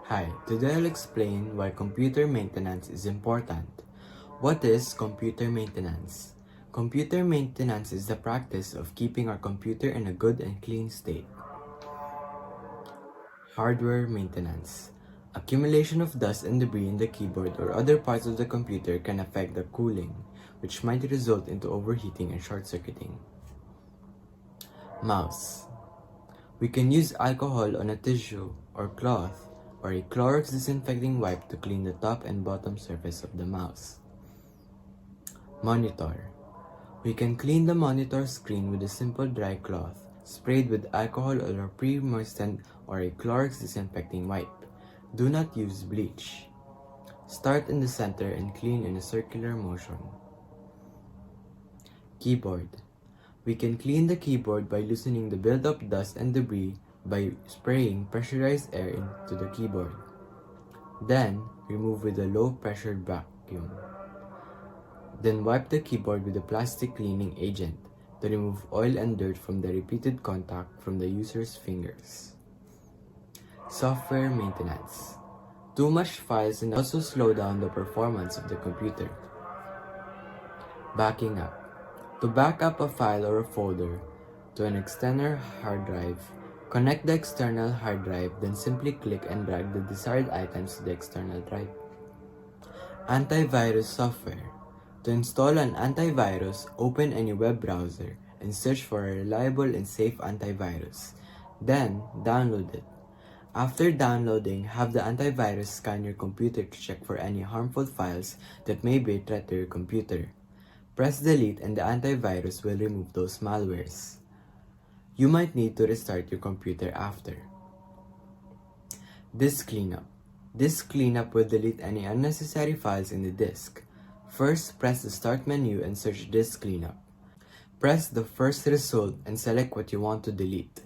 Hi, today I'll explain why computer maintenance is important. What is computer maintenance? Computer maintenance is the practice of keeping our computer in a good and clean state. Hardware maintenance. Accumulation of dust and debris in the keyboard or other parts of the computer can affect the cooling, which might result into overheating and short-circuiting. Mouse. We can use alcohol on a tissue or cloth or a Clorox disinfecting wipe to clean the top and bottom surface of the mouse. Monitor. We can clean the monitor screen with a simple dry cloth sprayed with alcohol or a pre-moistened or a Clorox disinfecting wipe. Do not use bleach. Start in the center and clean in a circular motion. Keyboard. We can clean the keyboard by loosening the build-up dust and debris by spraying pressurized air into the keyboard. Then, remove with a low-pressure vacuum. Then wipe the keyboard with a plastic cleaning agent to remove oil and dirt from the repeated contact from the user's fingers. Software maintenance. Too much files can also slow down the performance of the computer. Backing up. To back up a file or a folder to an external hard drive, connect the external hard drive, then simply click and drag the desired items to the external drive. Antivirus software. To install an antivirus, open any web browser and search for a reliable and safe antivirus. Then, download it. After downloading, have the antivirus scan your computer to check for any harmful files that may be a threat to your computer. Press delete and the antivirus will remove those malwares. You might need to restart your computer after. Disk cleanup. Disk cleanup will delete any unnecessary files in the disk. First, press the Start menu and search Disk Cleanup. Press the first result and select what you want to delete.